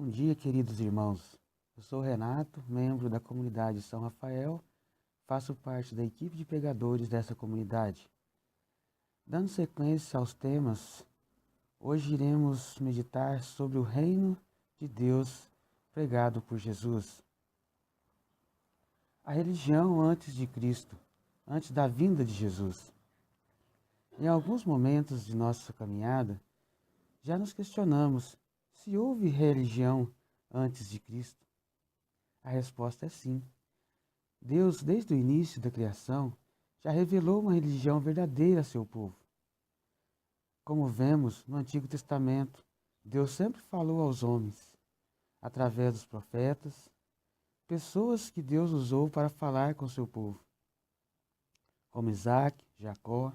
Bom dia, queridos irmãos. Eu sou o Renato, membro da comunidade São Rafael, faço parte da equipe de pregadores dessa comunidade. Dando sequência aos temas, hoje iremos meditar sobre o reino de Deus pregado por Jesus. A religião antes de Cristo, antes da vinda de Jesus. Em alguns momentos de nossa caminhada, já nos questionamos se houve religião antes de Cristo. A resposta é sim. Deus, desde o início da criação, já revelou uma religião verdadeira a seu povo. Como vemos no Antigo Testamento, Deus sempre falou aos homens, através dos profetas, pessoas que Deus usou para falar com seu povo, como Isaac, Jacó,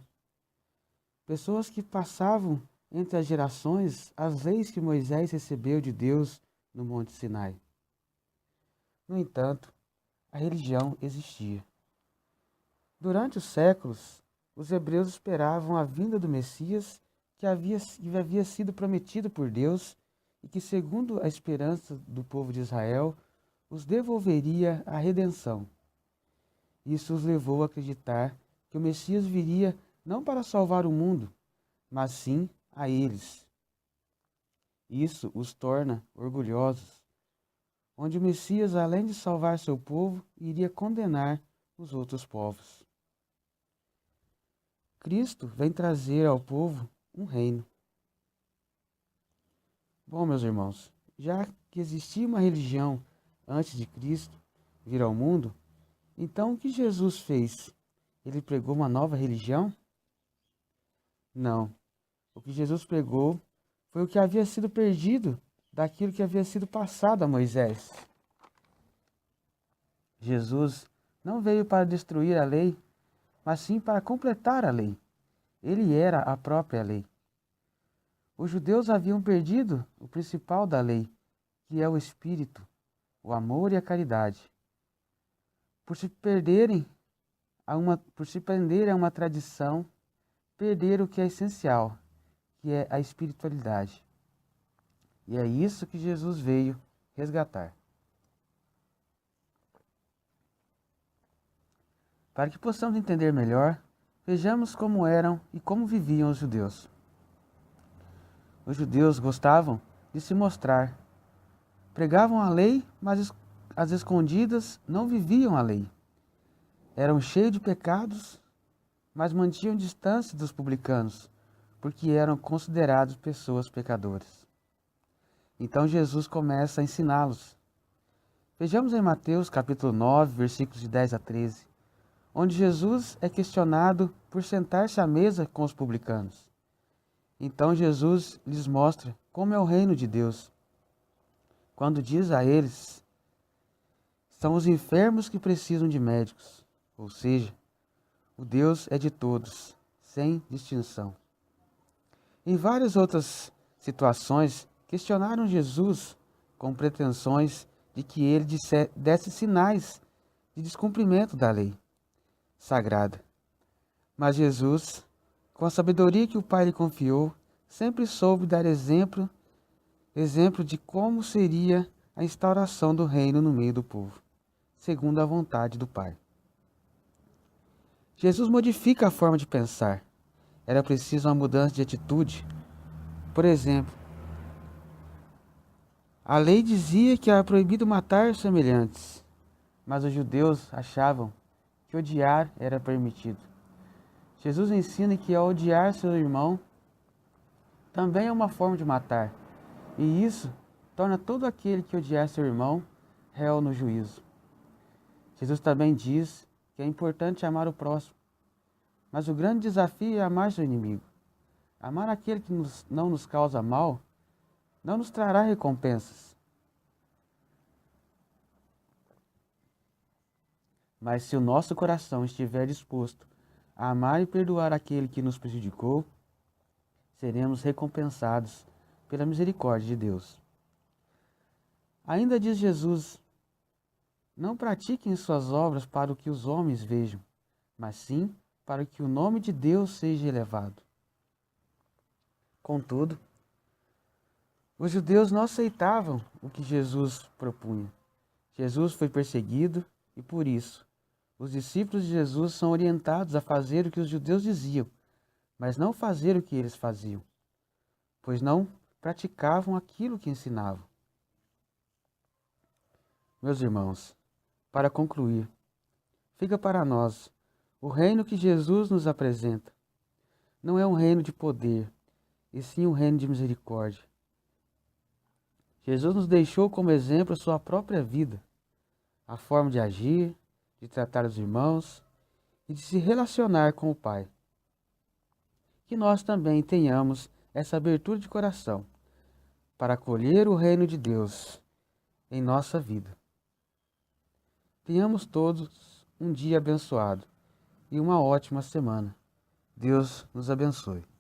pessoas que passavam entre as gerações as leis que Moisés recebeu de Deus no Monte Sinai. No entanto, a religião existia. Durante os séculos, os hebreus esperavam a vinda do Messias que havia sido prometido por Deus e que, segundo a esperança do povo de Israel, os devolveria a redenção. Isso os levou a acreditar que o Messias viria não para salvar o mundo, mas sim a eles. Isso os torna orgulhosos, onde o Messias, além de salvar seu povo, iria condenar os outros povos. Cristo vem trazer ao povo um reino. Bom, meus irmãos, já que existia uma religião antes de Cristo vir ao mundo, então o que Jesus fez? Ele pregou uma nova religião? Não. O que Jesus pregou foi o que havia sido perdido daquilo que havia sido passado a Moisés. Jesus não veio para destruir a lei, mas sim para completar a lei. Ele era a própria lei. Os judeus haviam perdido o principal da lei, que é o Espírito, o amor e a caridade. Por se prenderem a uma tradição, perderam o que é essencial, que é a espiritualidade. E é isso que Jesus veio resgatar. Para que possamos entender melhor, vejamos como eram e como viviam os judeus. Os judeus gostavam de se mostrar. Pregavam a lei, mas às escondidas não viviam a lei. Eram cheios de pecados, mas mantinham distância dos publicanos, porque eram considerados pessoas pecadoras. Então Jesus começa a ensiná-los. Vejamos em Mateus capítulo 9, versículos de 10 a 13, onde Jesus é questionado por sentar-se à mesa com os publicanos. Então Jesus lhes mostra como é o reino de Deus, quando diz a eles: são os enfermos que precisam de médicos, ou seja, o Deus é de todos, sem distinção. Em várias outras situações, questionaram Jesus com pretensões de que ele desse sinais de descumprimento da lei sagrada. Mas Jesus, com a sabedoria que o Pai lhe confiou, sempre soube dar exemplo de como seria a instauração do reino no meio do povo, segundo a vontade do Pai. Jesus modifica a forma de pensar. Era preciso uma mudança de atitude. Por exemplo, a lei dizia que era proibido matar semelhantes, mas os judeus achavam que odiar era permitido. Jesus ensina que ao odiar seu irmão também é uma forma de matar, e isso torna todo aquele que odiar seu irmão réu no juízo. Jesus também diz que é importante amar o próximo, mas o grande desafio é amar seu inimigo. Amar aquele que não nos causa mal não nos trará recompensas. Mas se o nosso coração estiver disposto a amar e perdoar aquele que nos prejudicou, seremos recompensados pela misericórdia de Deus. Ainda diz Jesus: não pratiquem suas obras para o que os homens vejam, mas sim para que o nome de Deus seja elevado. Contudo, Os judeus não aceitavam o que Jesus propunha. Jesus foi perseguido e, por isso, os discípulos de Jesus são orientados a fazer o que os judeus diziam, mas não fazer o que eles faziam, pois não praticavam aquilo que ensinavam. Meus irmãos, para concluir, fica para nós o reino que Jesus nos apresenta. Não é um reino de poder, e sim um reino de misericórdia. Jesus nos deixou como exemplo a sua própria vida, a forma de agir, de tratar os irmãos e de se relacionar com o Pai. Que nós também tenhamos essa abertura de coração para acolher o reino de Deus em nossa vida. Tenhamos todos um dia abençoado e uma ótima semana. Deus nos abençoe.